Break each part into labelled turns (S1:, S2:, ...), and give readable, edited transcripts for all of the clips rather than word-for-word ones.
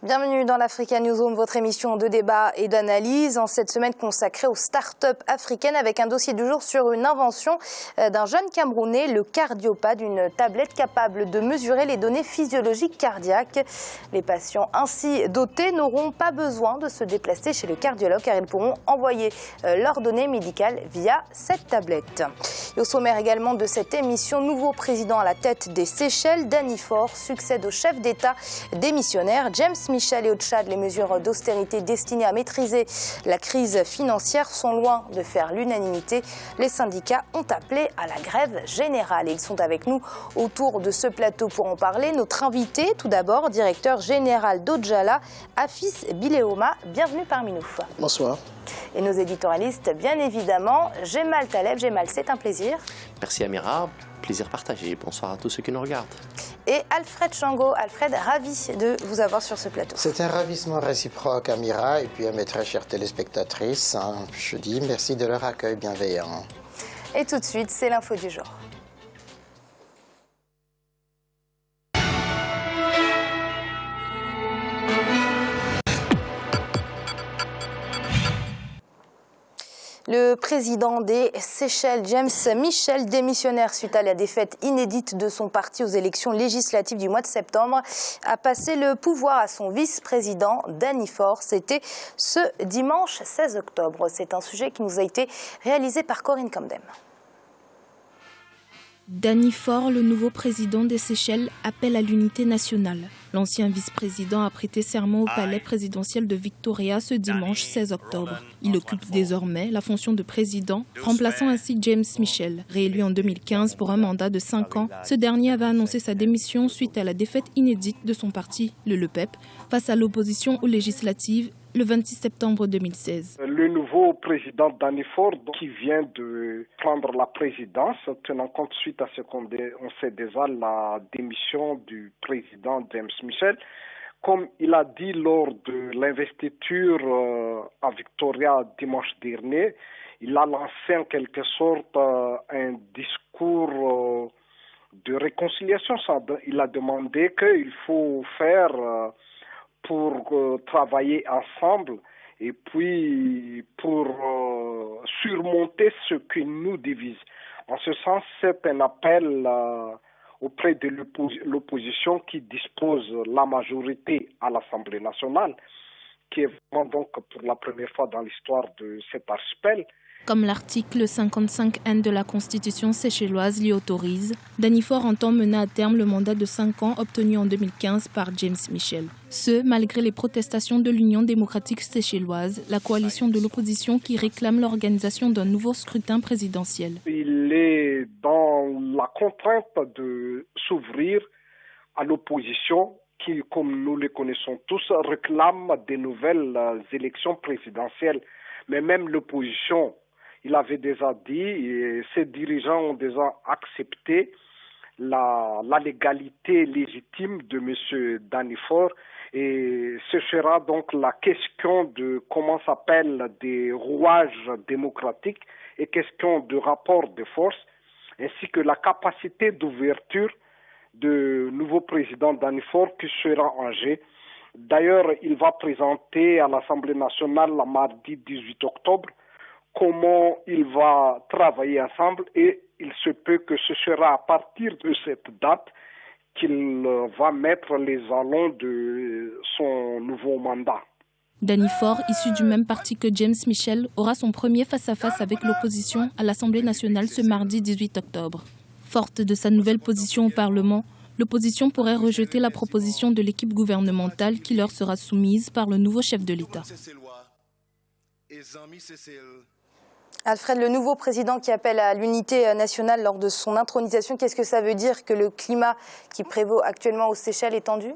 S1: Bienvenue dans l'Africa Newsroom, votre émission de débat et d'analyse en cette semaine consacrée aux start-up africaines avec un dossier du jour sur une invention d'un jeune Camerounais, le Cardiopad, une tablette capable de mesurer les données physiologiques cardiaques. Les patients ainsi dotés n'auront pas besoin de se déplacer chez le cardiologue car ils pourront envoyer leurs données médicales via cette tablette. Et au sommaire également de cette émission, nouveau président à la tête des Seychelles, Danny Faure succède au chef d'État démissionnaire James Michel. Et au Tchad, les mesures d'austérité destinées à maîtriser la crise financière sont loin de faire l'unanimité. Les syndicats ont appelé à la grève générale. Et ils sont avec nous autour de ce plateau pour en parler. Notre invité, tout d'abord, directeur général d'Ojala, Afis Bileoma. Bienvenue parmi nous.
S2: Bonsoir.
S1: Et nos éditorialistes, bien évidemment, Jemal Taleb. Jemal, c'est un plaisir.
S3: Merci Amira, plaisir partagé. Bonsoir à tous ceux qui nous regardent.
S1: Et Alfred Chango. Alfred, ravi de vous avoir sur ce plateau.
S2: C'est un ravissement réciproque, Amira, et puis à mes très chères téléspectatrices. Je dis merci de leur accueil bienveillant.
S1: Et tout de suite, c'est l'info du jour. Le président des Seychelles, James Michel, démissionnaire suite à la défaite inédite de son parti aux élections législatives du mois de septembre, a passé le pouvoir à son vice-président, Danny Faure. C'était ce dimanche 16 octobre. C'est un sujet qui nous a été réalisé par Corinne Camdem.
S4: Danny Faure, le nouveau président des Seychelles, appelle à l'unité nationale. L'ancien vice-président a prêté serment au palais présidentiel de Victoria ce dimanche 16 octobre. Il occupe désormais la fonction de président, remplaçant ainsi James Michel. Réélu en 2015 pour un mandat de 5 ans, ce dernier avait annoncé sa démission suite à la défaite inédite de son parti, le LEPEP, face à l'opposition aux législatives le 26 septembre 2016.
S5: Le nouveau président Danny Faure, qui vient de prendre la présidence, tenant compte suite à ce qu'on sait déjà, la démission du président James Michel, comme il a dit lors de l'investiture à Victoria dimanche dernier, il a lancé en quelque sorte un discours de réconciliation. Il a demandé qu'il faut faire pour travailler ensemble et puis pour surmonter ce qui nous divise. En ce sens, c'est un appel auprès de l'opposition qui dispose la majorité à l'Assemblée nationale, qui est vraiment donc pour la première fois dans l'histoire de cet archipel.
S4: Comme l'article 55N de la Constitution séchelloise l'y autorise, Danny Faure entend mener à terme le mandat de 5 ans obtenu en 2015 par James Michel. Ce, malgré les protestations de l'Union démocratique séchelloise, la coalition de l'opposition qui réclame l'organisation d'un nouveau scrutin présidentiel.
S5: Il est dans la contrainte de s'ouvrir à l'opposition qui, comme nous le connaissons tous, réclame des nouvelles élections présidentielles. Mais même l'opposition, il avait déjà dit, et ses dirigeants ont déjà accepté la légalité légitime de M. Danny Faure. Et ce sera donc la question de comment s'appelle des rouages démocratiques et question de rapport de force, ainsi que la capacité d'ouverture du nouveau président Danny Faure qui sera en jeu. D'ailleurs, il va présenter à l'Assemblée nationale le mardi 18 octobre comment il va travailler ensemble et il se peut que ce sera à partir de cette date qu'il va mettre les jalons de son nouveau mandat.
S4: Danny Faure, issu du même parti que James Michel, aura son premier face-à-face avec l'opposition à l'Assemblée nationale ce mardi 18 octobre. Forte de sa nouvelle position au Parlement, l'opposition pourrait rejeter la proposition de l'équipe gouvernementale qui leur sera soumise par le nouveau chef de l'État.
S1: Alfred, le nouveau président qui appelle à l'unité nationale lors de son intronisation, qu'est-ce que ça veut dire que le climat qui prévaut actuellement aux Seychelles est tendu ?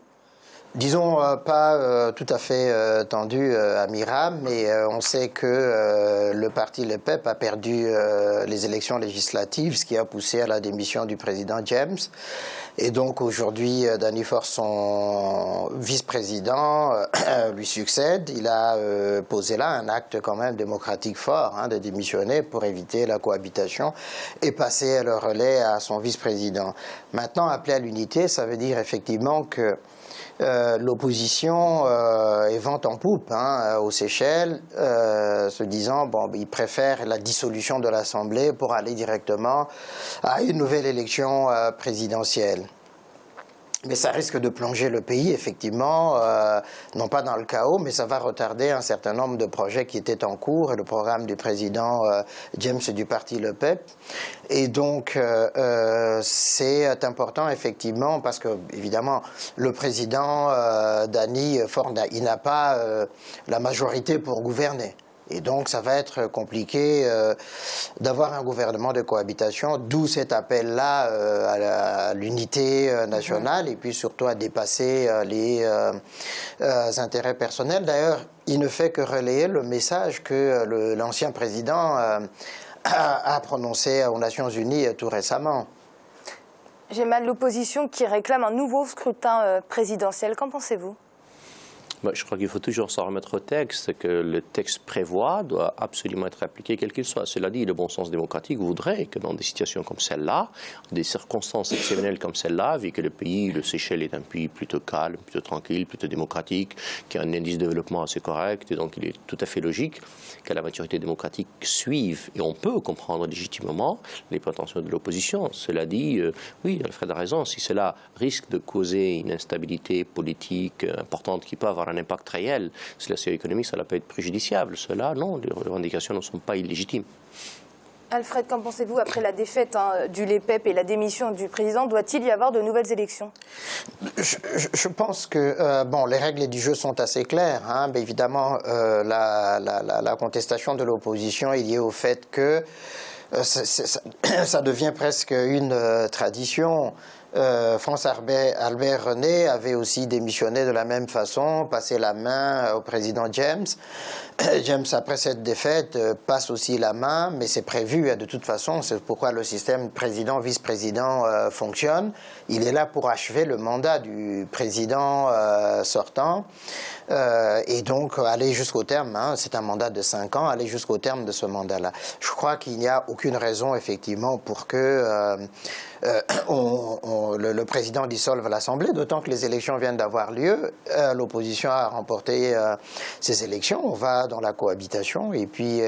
S2: Disons pas tout à fait tendu, Amira, mais on sait que le parti Le PEP a perdu les élections législatives, ce qui a poussé à la démission du président James. Et donc aujourd'hui, Danny Force, son vice-président, lui succède. Il a posé là un acte quand même démocratique fort, de démissionner pour éviter la cohabitation et passer le relais à son vice-président. Maintenant, appeler à l'unité, ça veut dire effectivement que l'opposition est vent en poupe aux Seychelles, se disant ils préfèrent la dissolution de l'Assemblée pour aller directement à une nouvelle élection présidentielle. Mais ça risque de plonger le pays, effectivement, non pas dans le chaos, mais ça va retarder un certain nombre de projets qui étaient en cours, et le programme du président James du parti Le PEP. Et donc, c'est important, effectivement, parce que, évidemment, le président Danny Force, il n'a pas la majorité pour gouverner. Et donc, ça va être compliqué d'avoir un gouvernement de cohabitation, d'où cet appel-là à l'unité nationale et puis surtout à dépasser les intérêts personnels. D'ailleurs, il ne fait que relayer le message que l'ancien président a prononcé aux Nations Unies tout récemment.
S1: J'ai mal l'opposition qui réclame un nouveau scrutin présidentiel. Qu'en pensez-vous ?
S3: Je crois qu'il faut toujours s'en remettre au texte, que le texte prévoit, doit absolument être appliqué quel qu'il soit. Cela dit, le bon sens démocratique voudrait que dans des situations comme celle-là, des circonstances exceptionnelles comme celle-là, vu que le pays, le Seychelles, est un pays plutôt calme, plutôt tranquille, plutôt démocratique, qui a un indice de développement assez correct, et donc il est tout à fait logique que la maturité démocratique suive. Et on peut comprendre légitimement les prétentions de l'opposition. Cela dit, oui, Alfred a raison, si cela risque de causer une instabilité politique importante qui peut avoir un impact réel sur la sphère économique, ça peut être préjudiciable. Cela, non, les revendications ne sont pas illégitimes.
S1: Alfred, qu'en pensez-vous après la défaite du LEPEP et la démission du président? Doit-il y avoir de nouvelles élections?
S2: Je pense que les règles du jeu sont assez claires. Mais évidemment, la contestation de l'opposition est liée au fait que ça devient presque une tradition. Albert René avait aussi démissionné de la même façon, passé la main au président James. James, après cette défaite, passe aussi la main, mais c'est prévu de toute façon, c'est pourquoi le système président-vice-président fonctionne. Il est là pour achever le mandat du président sortant et donc aller jusqu'au terme, c'est un mandat de 5 ans, aller jusqu'au terme de ce mandat-là. Je crois qu'il n'y a aucune raison effectivement pour que le président dissolve l'Assemblée, d'autant que les élections viennent d'avoir lieu. L'opposition a remporté ces élections. On va dans la cohabitation. Et puis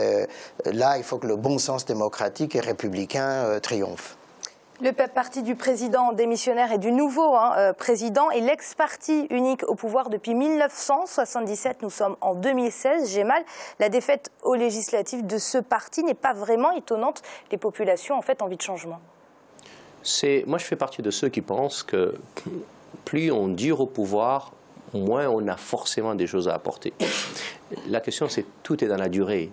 S2: là, il faut que le bon sens démocratique et républicain triomphe.
S1: Le parti du président démissionnaire et du nouveau président est l'ex-parti unique au pouvoir depuis 1977. Nous sommes en 2016. J'ai mal. La défaite aux législatives de ce parti n'est pas vraiment étonnante. Les populations, en fait, ont envie de changement.
S3: Moi, je fais partie de ceux qui pensent que plus on dure au pouvoir, moins on a forcément des choses à apporter. La question, c'est tout est dans la durée.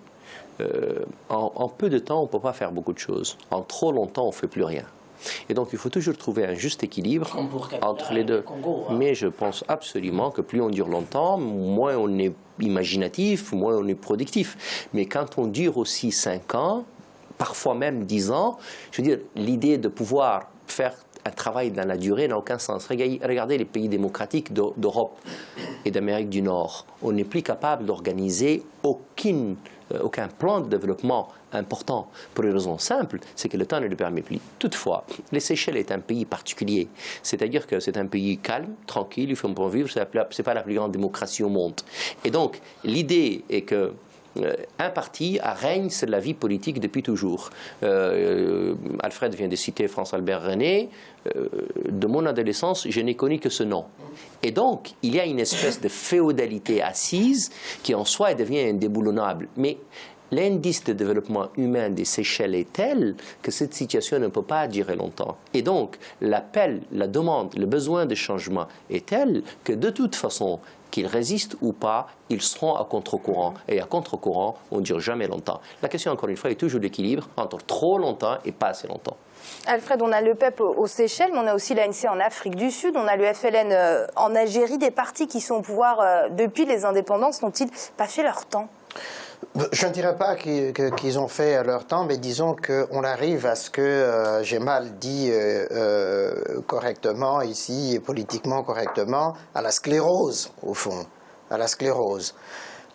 S3: En peu de temps, on ne peut pas faire beaucoup de choses. En trop longtemps, on ne fait plus rien. Et donc, il faut toujours trouver un juste équilibre entre les deux. Mais je pense absolument que plus on dure longtemps, moins on est imaginatif, moins on est productif. Mais quand on dure aussi 5 ans, parfois même 10 ans, je veux dire, l'idée de pouvoir faire un travail dans la durée n'a aucun sens. Regardez les pays démocratiques d'Europe et d'Amérique du Nord. On n'est plus capable d'organiser aucun plan de développement important pour une raison simple, c'est que le temps ne le permet plus. Toutefois, les Seychelles est un pays particulier. C'est-à-dire que c'est un pays calme, tranquille, il faut bon vivre, ce n'est pas la plus grande démocratie au monde. Et donc, l'idée est que un parti règne sur la vie politique depuis toujours. Alfred vient de citer François-Albert René. De mon adolescence, je n'ai connu que ce nom. Et donc, il y a une espèce de féodalité assise qui en soi devient indéboulonnable. Mais l'indice de développement humain des Seychelles est tel que cette situation ne peut pas durer longtemps. Et donc, l'appel, la demande, le besoin de changement est tel que de toute façon, qu'ils résistent ou pas, ils seront à contre-courant. Et à contre-courant, on ne dure jamais longtemps. La question, encore une fois, est toujours l'équilibre entre trop longtemps et pas assez longtemps.
S1: Alfred, on a le PEP aux Seychelles, mais on a aussi l'ANC en Afrique du Sud, on a le FLN en Algérie. Des partis qui sont au pouvoir depuis les indépendances n'ont-ils pas fait leur temps ?
S2: Je ne dirais pas qu'ils ont fait leur temps, mais disons qu'on arrive à ce que, j'ai mal dit correctement ici, et politiquement correctement, à la sclérose, au fond, à la sclérose.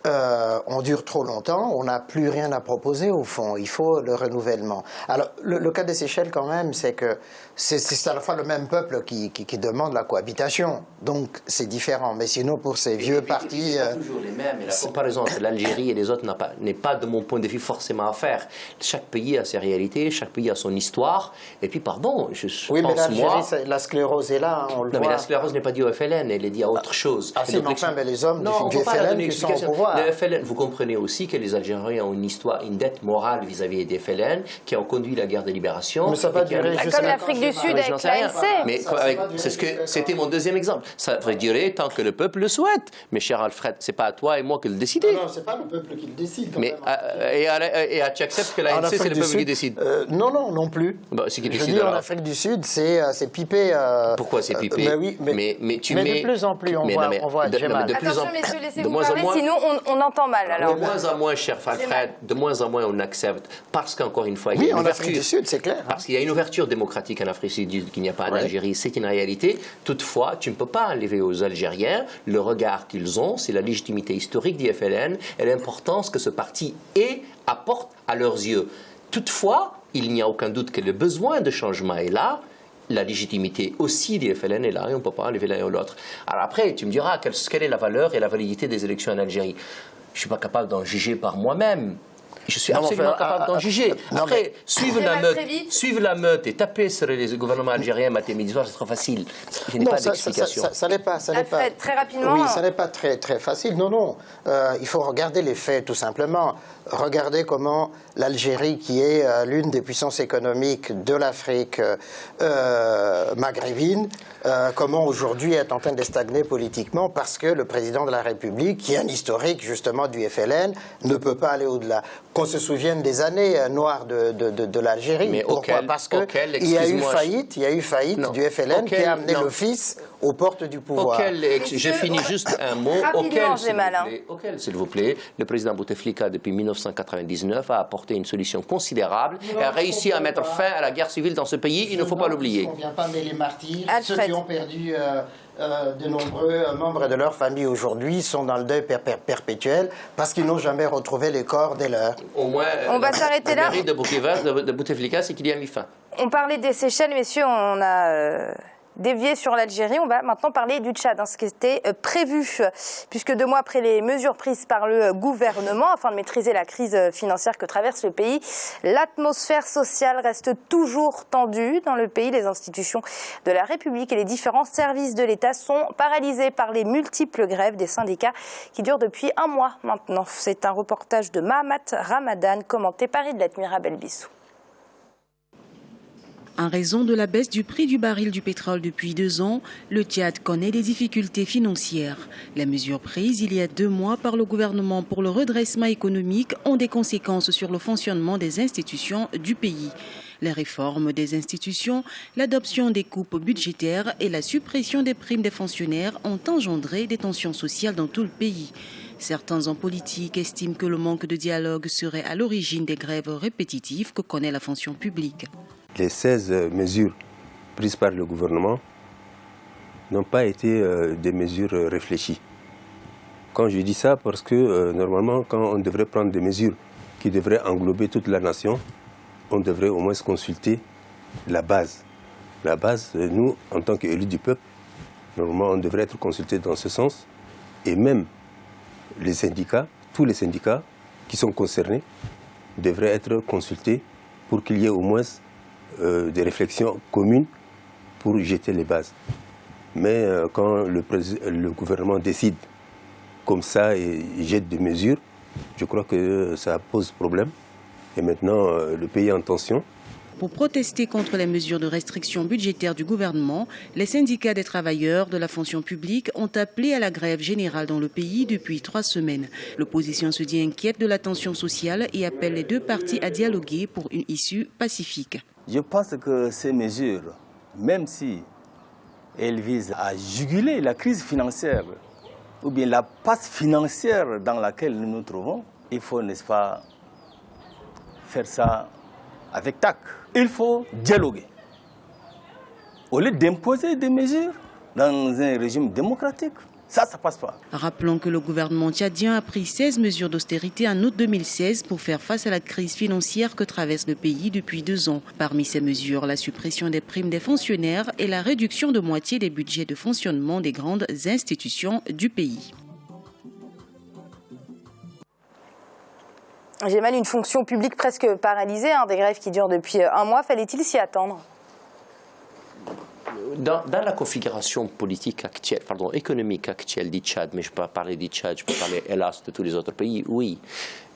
S2: On dure trop longtemps, on n'a plus rien à proposer au fond, il faut le renouvellement. Alors le cas des Seychelles quand même, c'est que c'est à la fois le même peuple qui demande la cohabitation, donc c'est différent, mais sinon pour ces vieux partis...
S3: C'est pas toujours les mêmes, et la comparaison entre l'Algérie et les autres n'est pas de mon point de vue forcément à faire. Chaque pays a ses réalités, chaque pays a son histoire, et puis pardon,
S2: oui, mais l'Algérie, la sclérose est là, hein, on le voit.
S3: Non, mais la sclérose n'est pas due au FLN, elle est due à autre chose.
S2: Ah si, mais enfin, mais les hommes du FLN qui sont au pouvoir...
S3: Le FLN, vous comprenez aussi que les Algériens ont une histoire, une dette morale vis-à-vis des FLN qui ont conduit la guerre de libération.
S2: Mais ça va durer
S1: comme l'Afrique du Sud avec l'ANC.
S3: Mais c'était mon deuxième exemple. Ça va durer tant que le peuple le souhaite. Mais cher Alfred, c'est pas à toi et moi que le décider.
S2: Non, c'est pas le peuple qui le décide. Quand
S3: mais
S2: même.
S3: Tu acceptes que l'ANC c'est le peuple qui décide?
S2: Non plus.
S3: Bah, c'est qui
S2: je
S3: décide
S2: dis
S3: alors.
S2: en Afrique du Sud, c'est pipé.
S3: Pourquoi c'est pipé?
S2: Oui,
S3: mais
S2: de plus en plus, on voit mal.
S1: Attention, messieurs, laissez-vous parler, sinon on entend mal. Alors.
S3: De moins en moins, cher Alfred, de moins en moins on accepte, parce qu'encore une fois, il y a une ouverture.
S2: Afrique du Sud, c'est clair.
S3: Parce qu'il y a une ouverture démocratique en Afrique du Sud qu'il n'y a pas en Algérie, c'est une réalité. Toutefois, tu ne peux pas enlever aux Algériens le regard qu'ils ont, c'est la légitimité historique du FLN et l'importance que ce parti apporte à leurs yeux. Toutefois, il n'y a aucun doute que le besoin de changement est là. La légitimité aussi du FLN est là et on ne peut pas enlever l'un ou l'autre. Alors après, tu me diras quelle est la valeur et la validité des élections en Algérie. Je ne suis pas capable d'en juger par moi-même. Je suis absolument capable d'en juger. Après, suivre la meute et taper sur les gouvernements algériens mathématiquement, c'est trop facile. Je n'ai pas d'explication.
S2: Ça n'est pas.
S1: Alfred, très rapidement.
S2: Oui, ça n'est pas très facile. Non. Il faut regarder les faits, tout simplement. Regardez comment l'Algérie, qui est l'une des puissances économiques de l'Afrique maghrébine, comment aujourd'hui est en train de stagner politiquement parce que le président de la République, qui est un historique justement du FLN, ne peut pas aller au-delà. Qu'on se souvienne des années noires de l'Algérie. Pourquoi ? Parce qu'il y a eu faillite du FLN qui a amené le fils aux portes du pouvoir.
S3: Je finis juste un mot. Auquel, s'il vous plaît, le président Bouteflika, depuis 1999, a apporté une solution considérable et a réussi à mettre fin à la guerre civile dans ce pays. Il ne faut pas l'oublier.
S2: On ne vient pas les martyrs, ceux qui ont perdu de nombreux membres de leur famille aujourd'hui sont dans le deuil perpétuel parce qu'ils n'ont jamais retrouvé les corps des leurs.
S3: Au moins,
S1: on va s'arrêter là.
S3: Le mérite de Bouteflika, c'est qu'il y a mis fin.
S1: On parlait des Seychelles, messieurs, on a dévié sur l'Algérie. On va maintenant parler du Tchad, ce qui était prévu, puisque 2 mois après les mesures prises par le gouvernement afin de maîtriser la crise financière que traverse le pays, l'atmosphère sociale reste toujours tendue dans le pays. Les institutions de la République et les différents services de l'État sont paralysés par les multiples grèves des syndicats qui durent depuis 1 mois maintenant. C'est un reportage de Mahamat Ramadan, commenté par Idlet Belbissou.
S6: En raison de la baisse du prix du baril du pétrole depuis 2 ans, le Tchad connaît des difficultés financières. Les mesures prises il y a 2 mois par le gouvernement pour le redressement économique ont des conséquences sur le fonctionnement des institutions du pays. Les réformes des institutions, l'adoption des coupes budgétaires et la suppression des primes des fonctionnaires ont engendré des tensions sociales dans tout le pays. Certains hommes politiques estiment que le manque de dialogue serait à l'origine des grèves répétitives que connaît la fonction publique.
S7: Les 16 mesures prises par le gouvernement n'ont pas été des mesures réfléchies. Quand je dis ça, parce que normalement, quand on devrait prendre des mesures qui devraient englober toute la nation, on devrait au moins consulter la base. La base, nous, en tant qu'élus du peuple, normalement, on devrait être consultés dans ce sens. Et même les syndicats, tous les syndicats qui sont concernés, devraient être consultés pour qu'il y ait au moins des réflexions communes pour jeter les bases. Mais quand le gouvernement décide comme ça et jette des mesures, Je crois que ça pose problème. Et maintenant, le pays est en tension.
S6: Pour protester contre les mesures de restriction budgétaire du gouvernement, les syndicats des travailleurs de la fonction publique ont appelé à la grève générale dans le pays depuis 3 semaines. L'opposition se dit inquiète de la tension sociale et appelle les deux parties à dialoguer pour une issue pacifique.
S8: Je pense que ces mesures, même si elles visent à juguler la crise financière ou bien la passe financière dans laquelle nous nous trouvons, il faut, n'est-ce pas, faire ça avec tact. Il faut dialoguer. Au lieu d'imposer des mesures dans un régime démocratique, ça passe pas.
S6: Rappelons que le gouvernement tchadien a pris 16 mesures d'austérité en août 2016 pour faire face à la crise financière que traverse le pays depuis 2 ans. Parmi ces mesures, la suppression des primes des fonctionnaires et la réduction de moitié des budgets de fonctionnement des grandes institutions du pays.
S1: J'ai mal une fonction publique presque paralysée, des grèves qui durent depuis 1 mois. Fallait-il s'y attendre ?
S3: Dans la configuration politique actuelle, économique actuelle du Tchad, mais je peux pas parler du Tchad, je peux parler hélas de tous les autres pays, oui.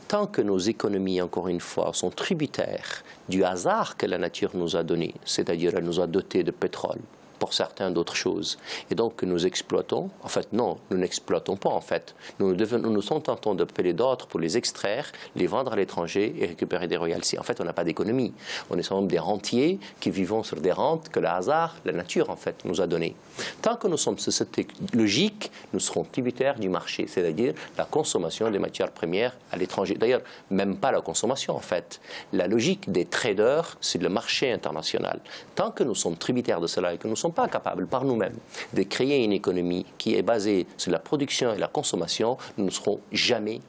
S3: Tant que nos économies, encore une fois, sont tributaires du hasard que la nature nous a donné, c'est-à-dire elle nous a dotés de pétrole, pour certains d'autres choses. Et donc que nous exploitons, en fait non, nous n'exploitons pas en fait. Nous nous tentons de payer d'autres pour les extraire, les vendre à l'étranger et récupérer des royalties. En fait, on n'a pas d'économie. On est simplement des rentiers qui vivons sur des rentes que le hasard, la nature en fait, nous a données. Tant que nous sommes sur cette logique, nous serons tributaires du marché, c'est-à-dire la consommation des matières premières à l'étranger. D'ailleurs, même pas la consommation en fait. La logique des traders, c'est le marché international. Tant que nous sommes tributaires de cela et que nous ne sommes pas capables par nous-mêmes de créer une économie qui est basée sur la production et la consommation, nous ne serons jamais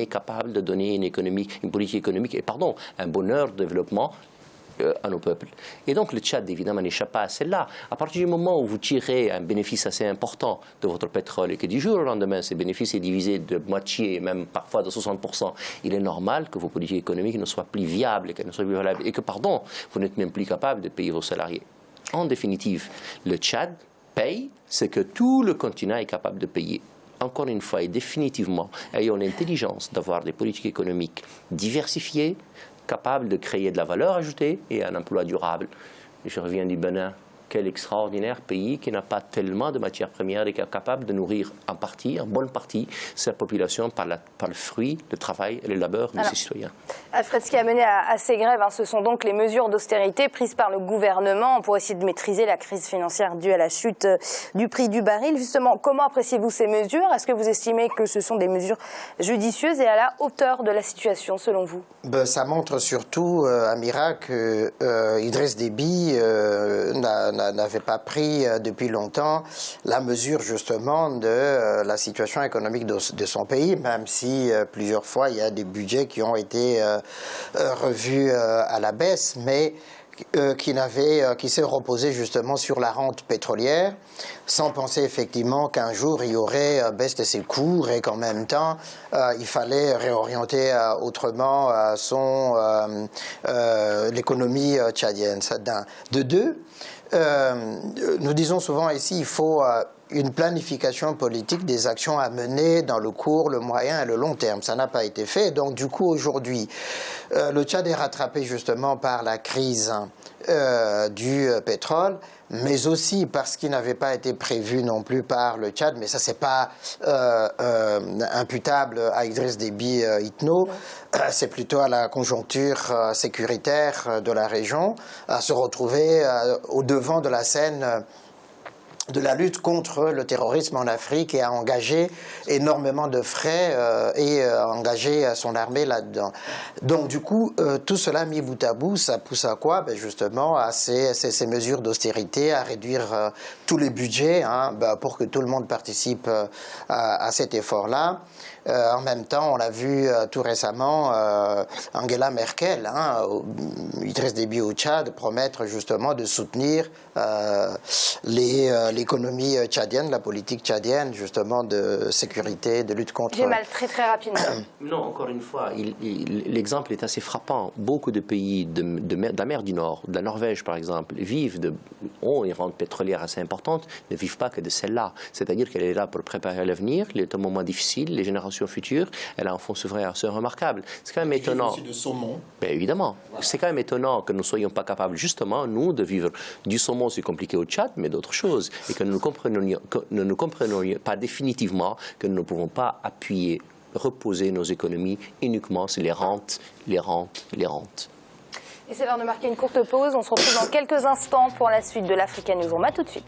S3: capables de donner une politique économique et un bonheur de développement à nos peuples. Et donc le Tchad, évidemment, n'échappe pas à celle-là. À partir du moment où vous tirez un bénéfice assez important de votre pétrole et que du jour au lendemain, ce bénéfice est divisé de moitié, même parfois de 60%, il est normal que vos politiques économiques ne soient plus viables et que, vous n'êtes même plus capable de payer vos salariés. En définitive, le Tchad paye ce que tout le continent est capable de payer. Encore une fois et définitivement, ayons l'intelligence d'avoir des politiques économiques diversifiées, capables de créer de la valeur ajoutée et un emploi durable. Je reviens du Bénin. Quel extraordinaire pays qui n'a pas tellement de matières premières et qui est capable de nourrir en bonne partie, sa population par le fruit, le travail et le labeur de ses citoyens.
S1: Alfred, ce qui a mené à ces grèves, ce sont donc les mesures d'austérité prises par le gouvernement pour essayer de maîtriser la crise financière due à la chute du prix du baril. Justement, comment appréciez-vous ces mesures? Est-ce que vous estimez que ce sont des mesures judicieuses et à la hauteur de la situation, selon vous?
S2: Ça montre surtout, Amira, que Idriss Déby n'avait pas pris depuis longtemps la mesure justement de la situation économique de son pays, même si plusieurs fois il y a des budgets qui ont été revus à la baisse, mais qui s'est reposé justement sur la rente pétrolière, sans penser effectivement qu'un jour il y aurait baisse de ses cours et qu'en même temps il fallait réorienter autrement l'économie tchadienne. De deux, nous disons souvent ici il faut une planification politique des actions à mener dans le court, le moyen et le long terme. Ça n'a pas été fait. Donc du coup aujourd'hui, le Tchad est rattrapé justement par la crise du pétrole, mais aussi parce qu'il n'avait pas été prévu non plus par le Tchad, mais ça c'est pas imputable à Idriss Déby Itno, c'est plutôt à la conjoncture sécuritaire de la région, à se retrouver au devant de la scène de la lutte contre le terrorisme en Afrique et a engagé énormément de frais et engagé son armée là-dedans. Donc du coup, tout cela mis bout à bout, ça pousse à quoi? Justement à ces mesures d'austérité, à réduire tous les budgets pour que tout le monde participe à cet effort-là. En même temps, on l'a vu tout récemment, Angela Merkel, Idriss Déby au Tchad, promettre justement de soutenir l'économie tchadienne, la politique tchadienne, justement de sécurité, de lutte contre...
S1: J'ai mal très rapidement.
S3: Non, encore une fois, l'exemple est assez frappant. Beaucoup de pays de la mer du Nord, de la Norvège par exemple, ont une rente pétrolière assez importante, ne vivent pas que de celle-là. C'est-à-dire qu'elle est là pour préparer l'avenir, il est un moment difficile, les générations générations futures, elle a un fonds souverain assez remarquable. C'est quand même étonnant.
S2: Aussi de saumon.
S3: Bien évidemment.
S2: Voilà.
S3: C'est quand même étonnant que nous ne soyons pas capables, justement, nous, de vivre du saumon, c'est compliqué au Tchad, mais d'autres choses. Et que nous ne comprenions pas définitivement que nous ne pouvons pas appuyer, reposer nos économies uniquement sur les rentes, les rentes, les rentes.
S1: Et c'est l'heure de marquer une courte pause. On se retrouve dans quelques instants pour la suite de l'Africa Newsroom. À tout de suite.